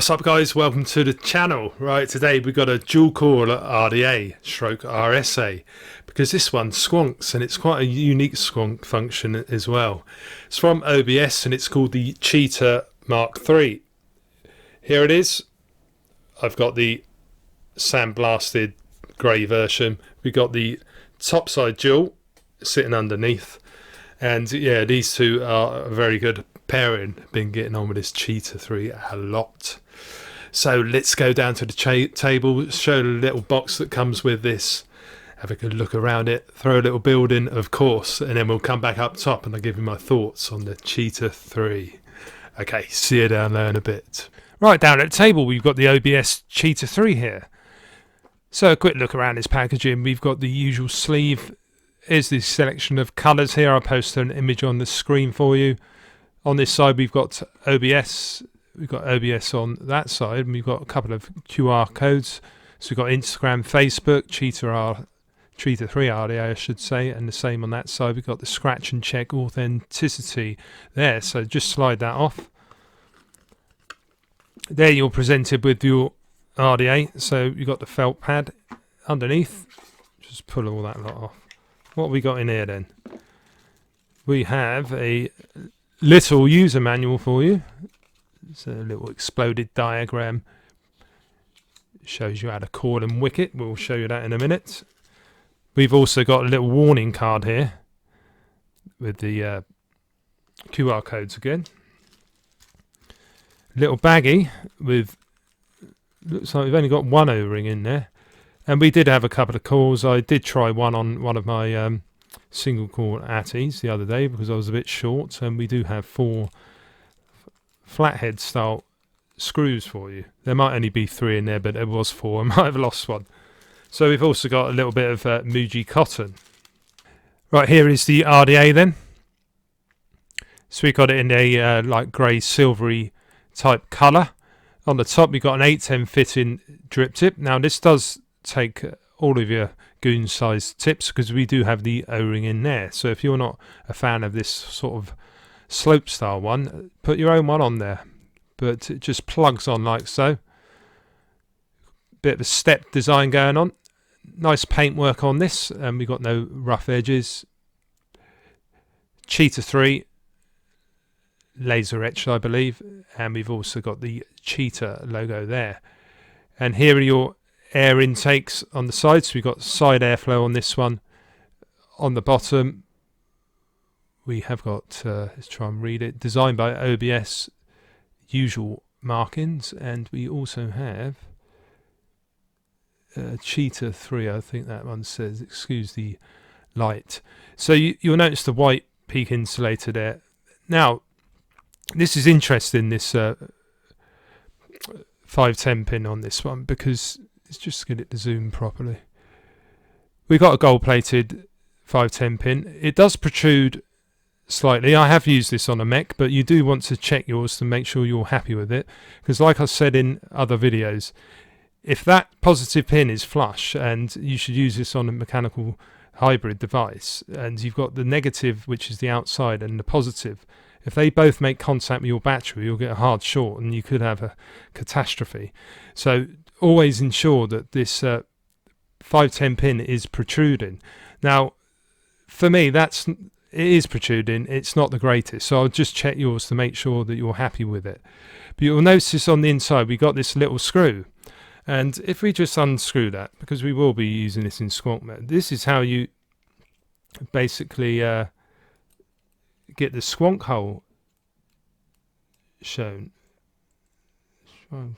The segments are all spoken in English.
What's up guys, welcome to the channel. Right, today we've got a dual core RDA stroke RSA because this one squonks and it's quite a unique squonk function as well. It's from OBS and it's called the Cheetah Mark III. Here it is. I've got the sandblasted grey version. We've got the topside dual sitting underneath, and yeah, these two are a very good pairing. Been getting on with this Cheetah 3 a lot. So let's go down to the table, show the little box that comes with this, have a good look around it, throw a little build in of course, and then we'll come back up top and I'll give you my thoughts on the Cheetah 3. Okay, see you down there in a bit. Right, down at the table we've got the OBS Cheetah 3 here. So a quick look around this packaging. We've got the usual sleeve. Here's the selection of colours here. I'll post an image on the screen for you. On this side we've got OBS. We've got OBS on that side, and we've got a couple of QR codes. So we've got Instagram, Facebook, Cheetah 3 RDA I should say, and the same on that side. We've got the scratch and check authenticity there. So just slide that off. There you're presented with your RDA. So you've got the felt pad underneath. Just pull all that lot off. What have we got in here then? We have a little user manual for you. It's a little exploded diagram. It shows you how to coil and wick it. We'll show you that in a minute. We've also got a little warning card here with the QR codes again. Little baggie with, looks like we've only got one O-ring in there. And we did have a couple of cores. I did try one on one of my single core Atties the other day because I was a bit short, and we do have 4 flathead style screws for you. There might only be 3 in there, but there was 4. I might have lost one. So we've also got a little bit of Muji cotton. Right, here is the RDA then. So we got it in a like grey silvery type colour. On the top we've got an 810 fitting drip tip. Now this does take all of your goon size tips because we do have the O-ring in there. So if you're not a fan of this sort of slope style one, put your own one on there, but it just plugs on like so. Bit of a step design going on. Nice paintwork on this, and we got no rough edges. Cheetah 3 laser etched I believe, and we've also got the Cheetah logo there. And here are your air intakes on the sides. So we've got side airflow on this one. On the bottom we have got, let's try and read it, designed by OBS, usual markings, and we also have Cheetah 3, I think that one says, excuse the light. So you'll notice the white peak insulator there. Now this is interesting, this 510 pin on this one, because let's just get it to zoom properly. We've got a gold plated 510 pin. It does protrude slightly. I have used this on a mech, but you do want to check yours to make sure you're happy with it, because like I said in other videos, if that positive pin is flush, and you should use this on a mechanical hybrid device, and you've got the negative, which is the outside, and the positive, if they both make contact with your battery, you'll get a hard short and you could have a catastrophe. So always ensure that this 510 pin is protruding. Now for me, it is protruding, it's not the greatest, so I'll just check yours to make sure that you're happy with it. But you'll notice on the inside we got this little screw, and if we just unscrew that, because we will be using this in squonk mode, this is how you basically get the squonk hole shown. Try and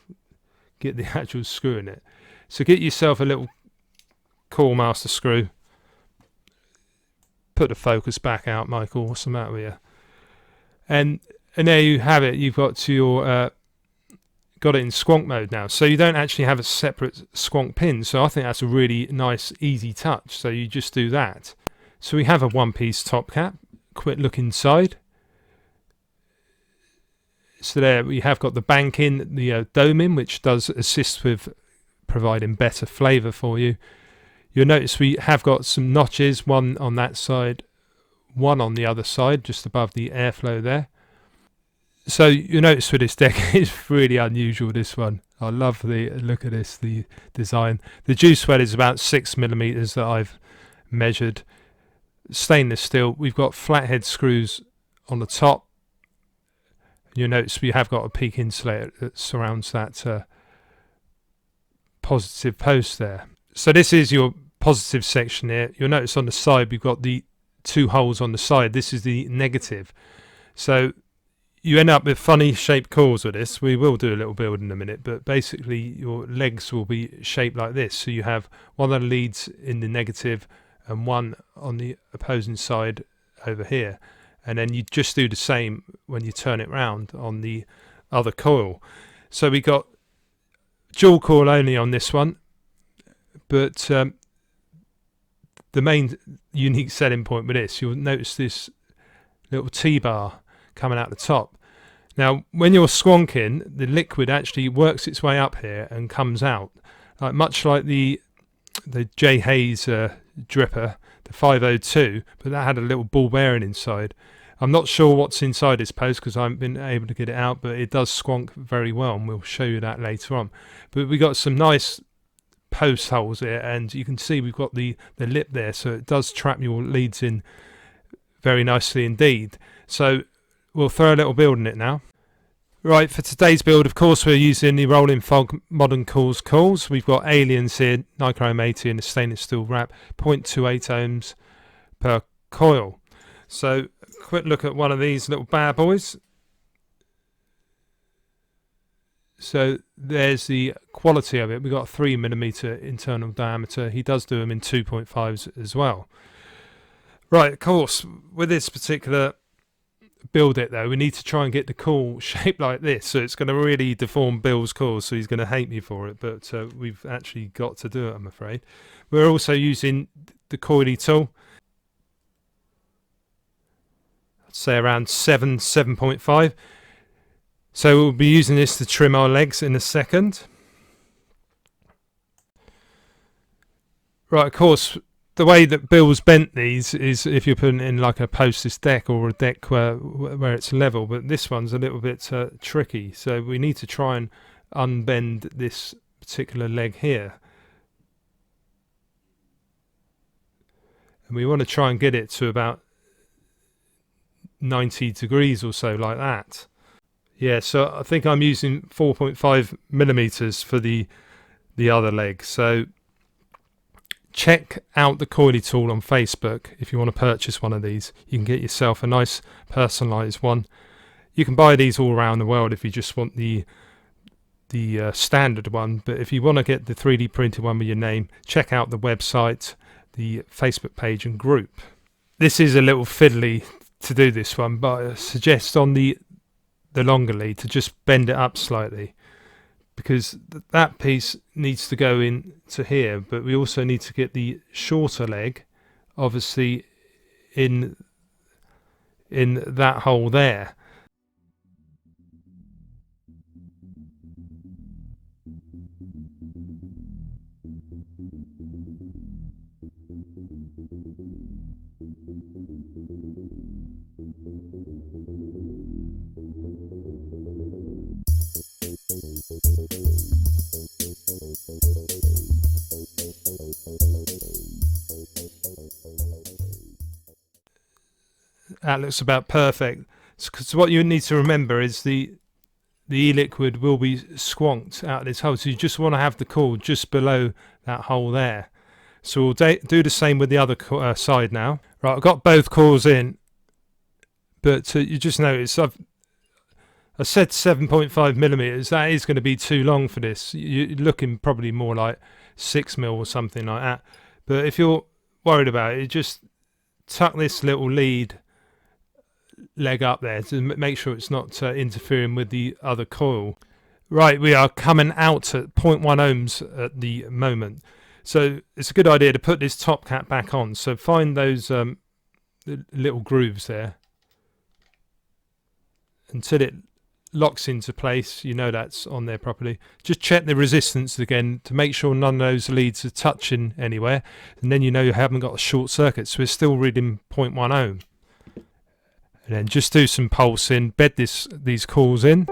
get the actual screw in it. So get yourself a little core master screw. Put the focus back out, Michael. What's the matter with you? And there you have it. You've got to your got it in squonk mode now. So you don't actually have a separate squonk pin. So I think that's a really nice, easy touch. So you just do that. So we have a one-piece top cap. Quick look inside. So there we have got the banking, the doming, which does assist with providing better flavour for you. You'll notice we have got some notches, one on that side, one on the other side, just above the airflow there. So you notice with this deck, it's really unusual, this one. I love the look of this, the design. The juice well is about 6mm that I've measured. Stainless steel. We've got flathead screws on the top. You'll notice we have got a peak insulator that surrounds that positive post there. So this is your positive section here. You'll notice on the side we've got the 2 holes on the side. This is the negative. So you end up with funny shaped coils with this. We will do a little build in a minute, but basically your legs will be shaped like this. So you have one of the leads in the negative and one on the opposing side over here. And then you just do the same when you turn it round on the other coil. So we got dual coil only on this one, but the main unique selling point with this, you'll notice this little T-bar coming out the top. Now when you're squonking, the liquid actually works its way up here and comes out, much like the J Hayes dripper, the 502, but that had a little ball bearing inside. I'm not sure what's inside this post because I haven't been able to get it out, but it does squonk very well, and we'll show you that later on. But we got some nice post holes here, and you can see we've got the lip there, so it does trap your leads in very nicely indeed. So we'll throw a little build in it now. Right, for today's build, of course, we're using the Rolling Fog Modern coils. We've got Aliens here, Nichrome 80 in a stainless steel wrap, 0.28 ohms per coil. So a quick look at one of these little bad boys. So there's the quality of it. We've got a 3mm internal diameter. He does do them in 2.5s as well. Right, of course, with this particular build it though, we need to try and get the coil shaped like this, so it's going to really deform Bill's coils, so he's going to hate me for it, but we've actually got to do it, I'm afraid. We're also using the coily tool, I'd say around 7.5, so we'll be using this to trim our legs in a second. Right, of course, the way that Bill's bent these is if you're putting in like a postless deck or a deck where it's level, but this one's a little bit tricky, so we need to try and unbend this particular leg here, and we want to try and get it to about 90 degrees or so, like that. Yeah, so I think I'm using 4.5mm for the other leg. So check out the coily tool on Facebook if you want to purchase one of these. You can get yourself a nice personalized one. You can buy these all around the world if you just want the standard one, but if you want to get the 3D printed one with your name, check out the website, the Facebook page and group. This is a little fiddly to do this one, but I suggest on the longer lead to just bend it up slightly, because that piece needs to go into here, but we also need to get the shorter leg obviously in that hole there. That looks about perfect. So what you need to remember is the e-liquid will be squonked out of this hole, so you just want to have the coil just below that hole there. So we'll do the same with the other side now. Right, I've got both coils in, but you just notice I said 7.5mm. That is going to be too long for this. You're looking probably more like 6mm or something like that. But if you're worried about it, just tuck this little lead leg up there to make sure it's not interfering with the other coil. Right, we are coming out at 0.1 ohms at the moment, so it's a good idea to put this top cap back on. So find those little grooves there until it locks into place. You know that's on there properly. Just check the resistance again to make sure none of those leads are touching anywhere, and then you know you haven't got a short circuit, so we're still reading 0.1 ohm. and then just do some pulsing, bed these calls in.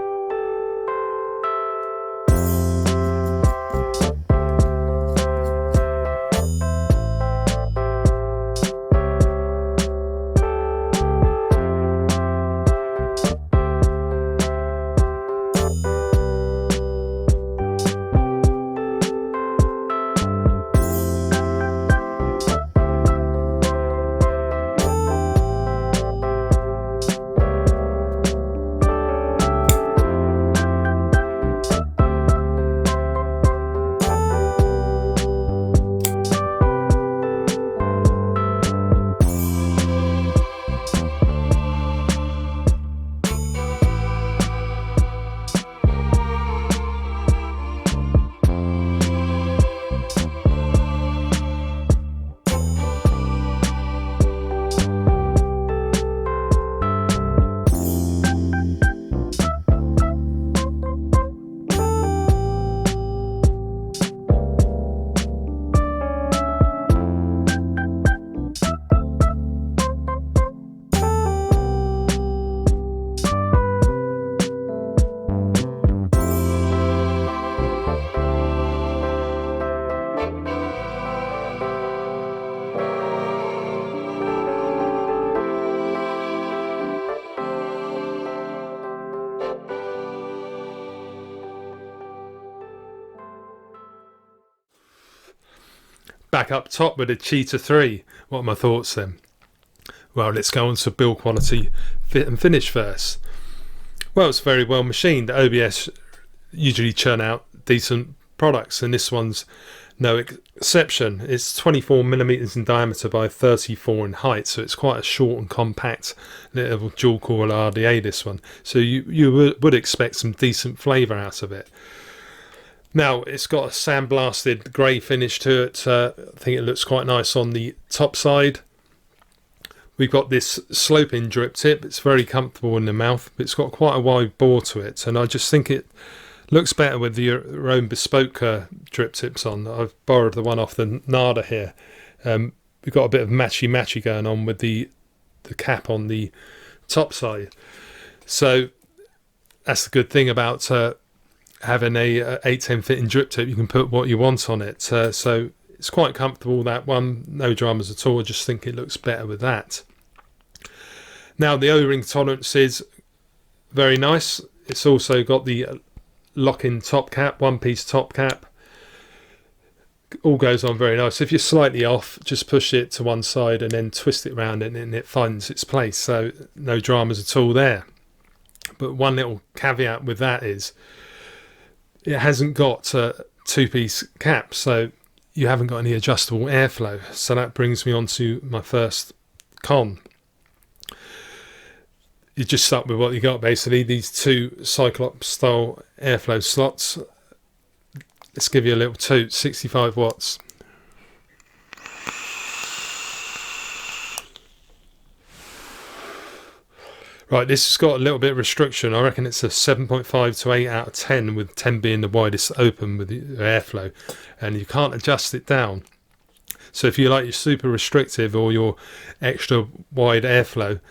Back up top with the Cheetah 3. What are my thoughts then? Well, let's go on to build quality, fit and finish first. Well, it's very well machined. OBS usually churn out decent products, and this one's no exception. It's 24mm in diameter by 34 in height, so it's quite a short and compact little dual coil RDA, this one. So you would expect some decent flavour out of it. Now, it's got a sandblasted grey finish to it. I think it looks quite nice on the top side. We've got this sloping drip tip. It's very comfortable in the mouth, but it's got quite a wide bore to it. And I just think it looks better with your own bespoke drip tips on. I've borrowed the one off the Nada here. We've got a bit of matchy going on with the cap on the top side. So that's the good thing about having a 810 fitting drip tip. You can put what you want on it, so it's quite comfortable, that one. No dramas at all. I just think it looks better with that. Now, the O-ring tolerance is very nice. It's also got the lock-in top cap, one-piece top cap. All goes on very nice. If you're slightly off, just push it to one side and then twist it around, and it finds its place. So no dramas at all there. But one little caveat with that is it hasn't got a two-piece cap, so you haven't got any adjustable airflow. So that brings me on to my first con. You're just stuck with what you got, basically. These two Cyclops-style airflow slots. Let's give you a little toot. 65 watts. Right, this has got a little bit of restriction. I reckon it's a 7.5 to 8 out of 10, with 10 being the widest open with the airflow, and you can't adjust it down. So if you like your super restrictive or your extra wide airflow,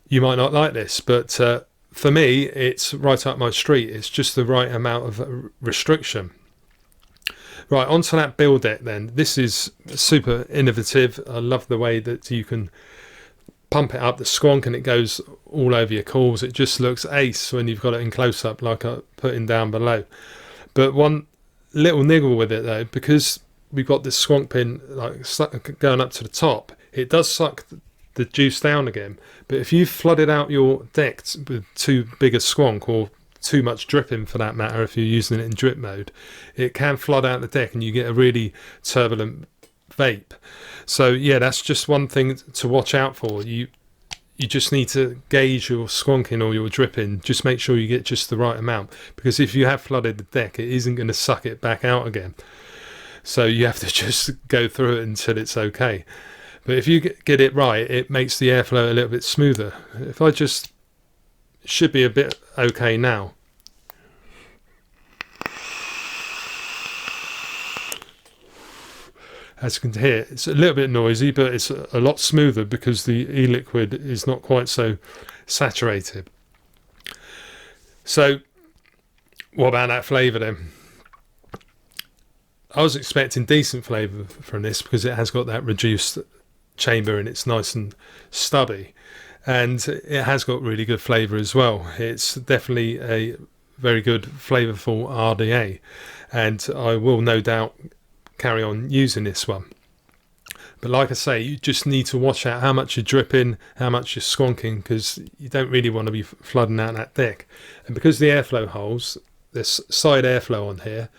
you might not like this, but for me, it's right up my street. It's just the right amount of restriction. Right, onto that build deck then. This is super innovative. I love the way that you can pump it up the Squonk and it goes all over your calls. It just looks ace when you've got it in close up, like I put in down below. But one little niggle with it though, because we've got this Squonk pin like going up to the top, it does suck the juice down again. But if you flooded out your deck with too big a Squonk, or too much dripping for that matter, if you're using it in drip mode, it can flood out the deck and you get a really turbulent vape. So yeah, that's just one thing to watch out for. You just need to gauge your squonking or your dripping. Just make sure you get just the right amount, because if you have flooded the deck, it isn't going to suck it back out again. So you have to just go through it until it's okay. But if you get it right, it makes the airflow a little bit smoother. If I just, should be a bit okay now. As you can hear, it's a little bit noisy, but it's a lot smoother because the e-liquid is not quite so saturated. So what about that flavour then? I was expecting decent flavour from this because it has got that reduced chamber and it's nice and stubby, and it has got really good flavour as well. It's definitely a very good flavourful RDA, and I will no doubt carry on using this one. But like I say, you just need to watch out how much you're dripping, how much you're squonking, because you don't really want to be flooding out that deck. And because the airflow holes, there's side airflow on here,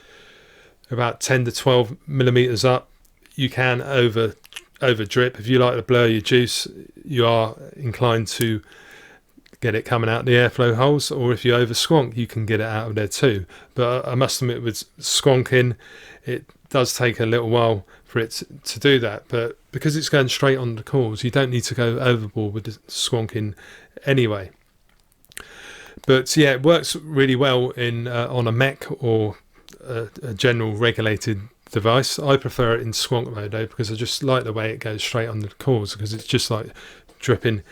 about 10 to 12 millimeters up, you can over drip. If you like to blur your juice, you are inclined to get it coming out the airflow holes, or if you over squonk, you can get it out of there too. But I must admit, with squonking, it does take a little while for it to do that, but because it's going straight on the cores, you don't need to go overboard with the squonking anyway. But yeah, it works really well in on a mech or a general regulated device. I prefer it in squonk mode though, because I just like the way it goes straight on the cores, because it's just like dripping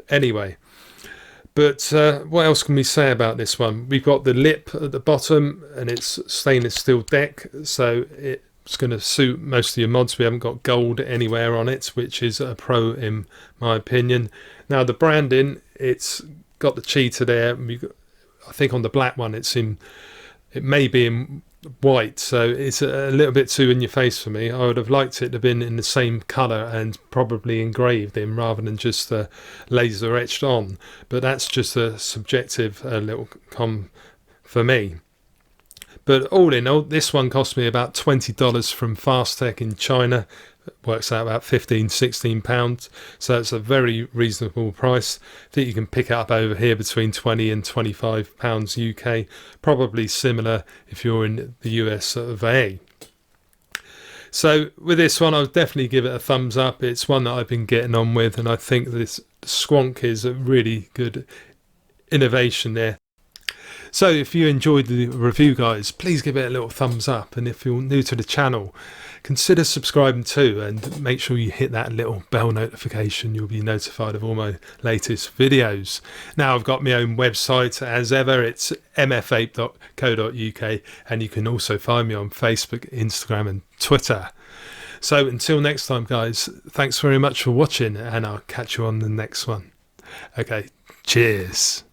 anyway. But what else can we say about this one? We've got the lip at the bottom, and it's stainless steel deck, so it's going to suit most of your mods. We haven't got gold anywhere on it, which is a pro in my opinion. Now the branding, it's got the cheetah there. I think on the black one it may be in white, so it's a little bit too in your face for me. I would have liked it to have been in the same colour and probably engraved in rather than just laser etched on, but that's just a subjective little com for me. But all in all, this one cost me about $20 from Fast Tech in China. It works out about £15-16, so it's a very reasonable price. I think you can pick it up over here between £20 and £25 UK, probably similar if you're in the US of A. So with this one, I'll definitely give it a thumbs up. It's one that I've been getting on with, and I think this Squonk is a really good innovation there. So if you enjoyed the review, guys, please give it a little thumbs up, and if you're new to the channel, consider subscribing too, and make sure you hit that little bell notification. You'll be notified of all my latest videos. Now I've got my own website as ever. It's mfvape.co.uk, and you can also find me on Facebook, Instagram and Twitter. So until next time, guys, thanks very much for watching, and I'll catch you on the next one. Okay, cheers.